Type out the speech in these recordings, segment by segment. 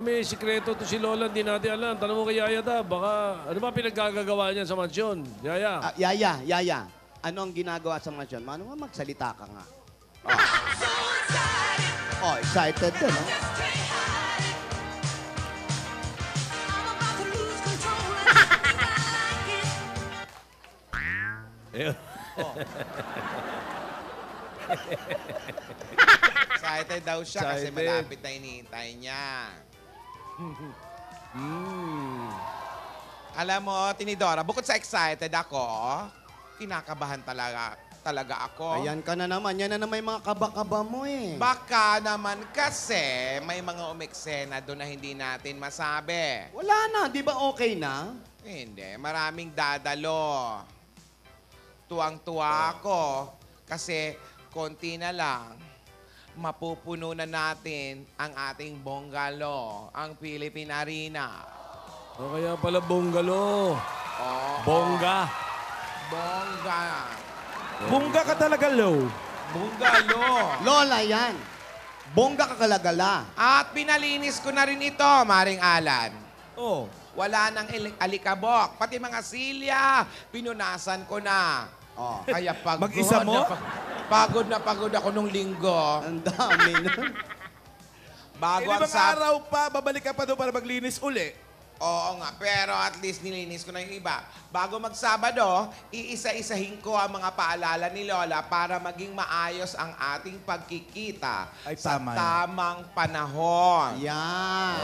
may sikreto to si Lola, hindi natin alam. Tanong mo kay Yaya da, baka ano ba pinaggagawa niya sa mansyon? Yaya. Yaya. Ano ang ginagawa sa mansyon? Mano nga magsalita ka nga. Excited din, no? Excited daw siya kasi Excited. malapit na hinihintay niya. Alam mo, Tinidora, bukod sa excited ako, kinakabahan talaga ako. Ayan ka na naman. Yan na naman yung mga kaba-kaba mo eh. Baka naman kasi may mga umeksena doon na hindi natin masabi. Wala na. Di ba okay na? Hindi, maraming dadalo. Tuwang-tuwa ako kasi konti na lang mapupuno na natin ang ating bungalow, ang Philippine Arena. O kaya pala bungalo. Oo. Bongga. Bongga. Bungga ka talaga, Lo. Bungalow. Lola yan. Bongga ka kalagala. At pinalinis ko na rin ito, Maring Alan. Oh. Wala nang alikabok. Pati mga silya, pinunasan ko na. Kaya pagod Mag-isa mo? Pagod na pagod ako nung linggo. Ang dami nun. Bago ang Ibang araw pa, babalik ka pa doon para maglinis uli. Oo nga, pero at least nilinis ko na yung iba. Bago magsabado, iisa-isahin ko ang mga paalala ni Lola para maging maayos ang ating pagkikita Ay, sa tama yan. tamang panahon. Yan.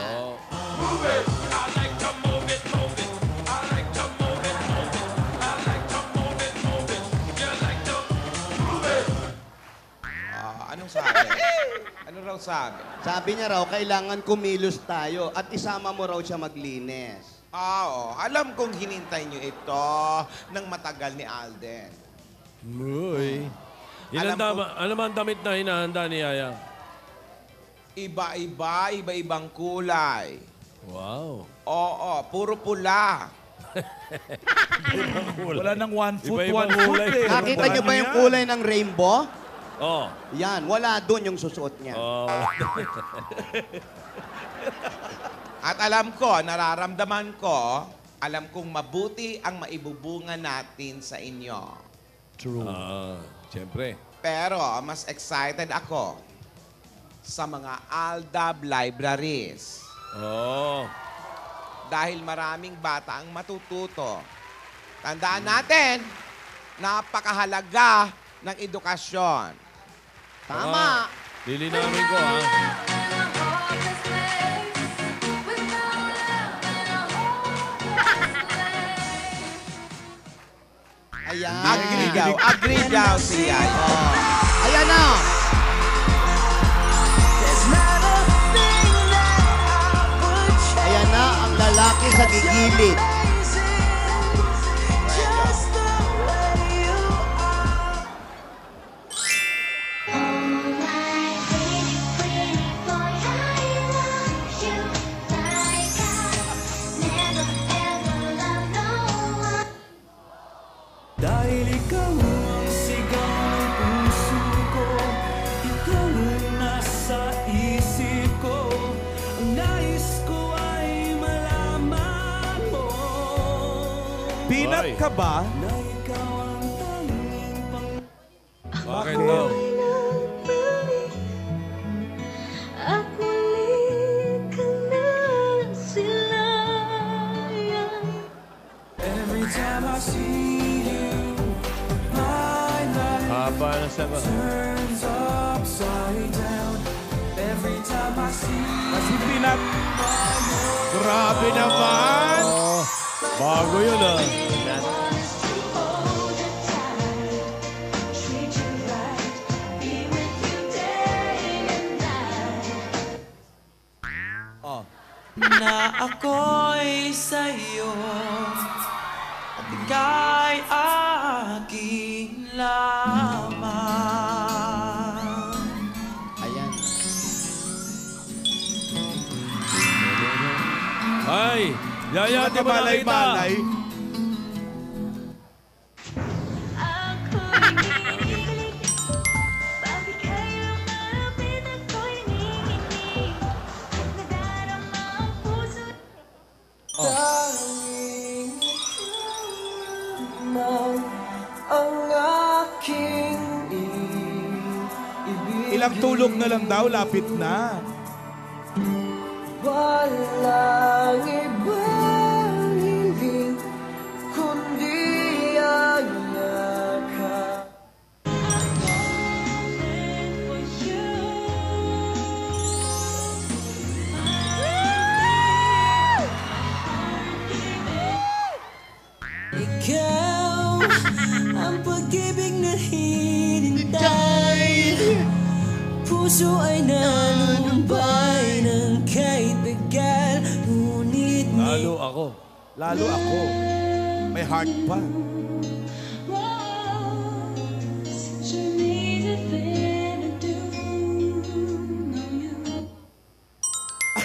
Anong sabi? Ano raw sabi? Sabi niya raw, kailangan kumilos tayo at isama mo raw siya maglinis. Oo, alam kong hinintay niyo ito ng matagal ni Alden. Uy. Alam Ano ba ang damit na hinahanda ni Yaya? Iba-ibang kulay. Wow. Oo, puro pula. Wala nang one foot, Iba-ibang one foot kulay. eh. Nakita niyo ba yung Ano yan? kulay ng rainbow? Oh. Yan, wala doon yung susuot niya. Oh. At alam ko, nararamdaman ko, alam kong mabuti ang maibubunga natin sa inyo. True. Siyempre. Pero mas excited ako sa mga Aldab libraries. Oh. Dahil maraming bata ang matututo. Tandaan natin, napakahalaga ng edukasyon. Tama. Lilinawin ko, ha? Ayan. Agree daw si Yaya. Ayan na. Ayan na ang lalaki sa gigilid. Dahil ikaw ang sigaw ng puso ko, ikaw ang nasa isip ko, ang nais ko ay malaman mo Peanut ka ba? na ikaw ang tanging Bakit daw? At muli ka na silayan. Every time I see you, my life Haba na sagot. turns upside down. Every time I see Kasi Peanut. Grabe naman. Oh. Bago yun, ah. Hold you tight, treat you right, be with you day and night. na ako'y sa'yo at ika'y aking lamang. Ayan. Ay! Yaya, di ba nakita? Malay-malay. Ako'y kinikilig, bakit kayo malapit ako'y nanginginig? Nadarama Ilang tulog na lang daw, lapit na. Walang ibang hiling kundi ang yakap. Ikaw ang pag-ibig na hinintay. Puso ay nalumbay ng kahit tagal. Ngunit Lalo ako. Lalo ako. May heart pa.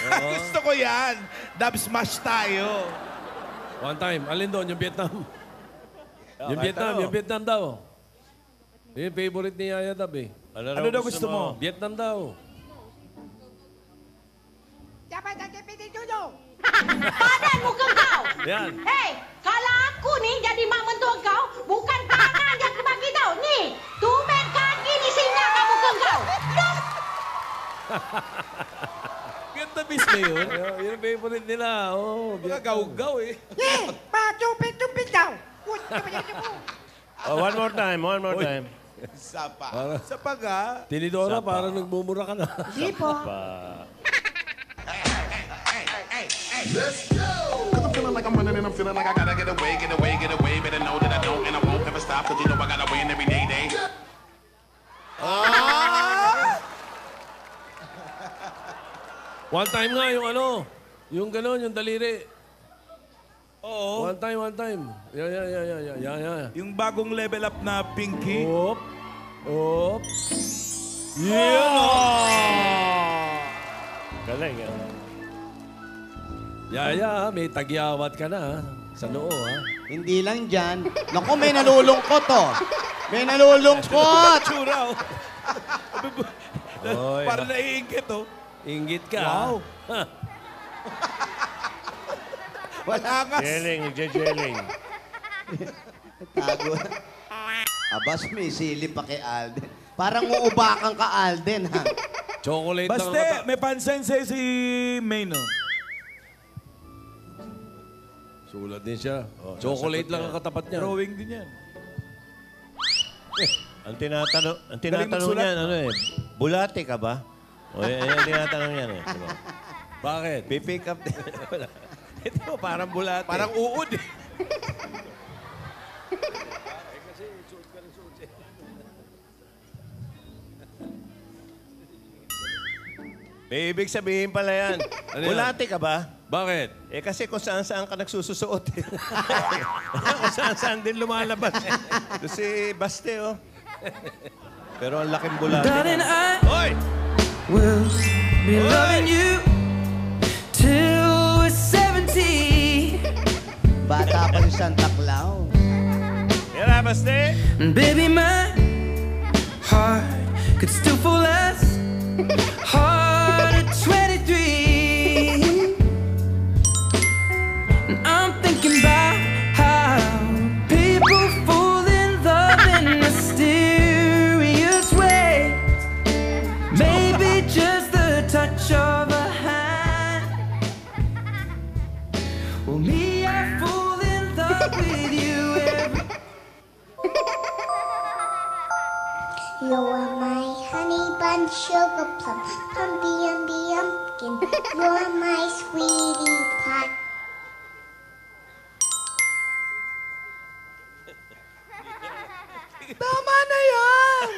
Gusto ko yan. Dub smash tayo. One time. Alin doon? Yung Vietnam. Yung kahit Vietnam. ano. Yung Vietnam daw. Yung favorite ni Yaya Dab eh. Ano daw gusto mo? Vietnam daw. Padan mo kau. Yan. Hei, kalau aku nih jadi mak mentua kau, bukan tangan yang aku bagi tau. Nih, tumben kaki di singa kamu ke kau. Ganda bis na yun. Yun ang favorite nila. Oh, Mga gaw-gaw eh. Patupit-tupit kau. One more time, one more time. Isa pa. Sa paga. Tinidora, parang nagmumura ka na. Di po. Cause I'm feeling like I'm running and I'm feeling like I gotta get away, get away, get away. Better know that I don't and I won't ever stop. Cause you know I gotta win every day. One time nga yung ano. Yung gano'n, yung daliri. Oo. One time. Yeah. Yung bagong level up na pinky. Op. Yeah! Galing, Yaya, may tagyawat ka na sa noo, ha? Hindi lang dyan. Naku, may nalulungkot, oh. May nalulungkot! Tsura, oh. Oy, Para naiingit, oh. Inggit ka. Wow. Ha? Wala nga. Jelling, jelling. Tago. Abas, may silip pa kay Alden. Parang uubakan ka, Alden, ha? Chocolate lang ang Baste, may pansin sa'yo si May, no? Sulat din siya. Chocolate lang ang katapat niya. Drawing din yan. Ang tinatanong magsulat. niyan, ano eh, bulate ka ba? O, yan ang tinatanong niyan eh. Diba? Bakit? Pipick up din. Ito, parang bulate. Parang uod, eh. May ibig sabihin pala yan. Ano yan? Bulate ka ba? Bakit? Eh kasi kung saan-saan ka nagsususuot. Eh. Kung saan-saan din lumalabas. Eh. Ito si Baste, oh. Pero ang laking bulate. Darling, I Hoy! will be loving you till we're 70. Bata pa si Santa Claus. Yan Baste. And baby, my heart could still fall less hard at 23. And I'm thinking about how people fall in love in mysterious ways. Maybe just the touch of a hand. Well, me, I fall in love with you every You are my honey bun, sugar plum, humpy, umby, umpkin. You're my sweetie pie. Tama na yan!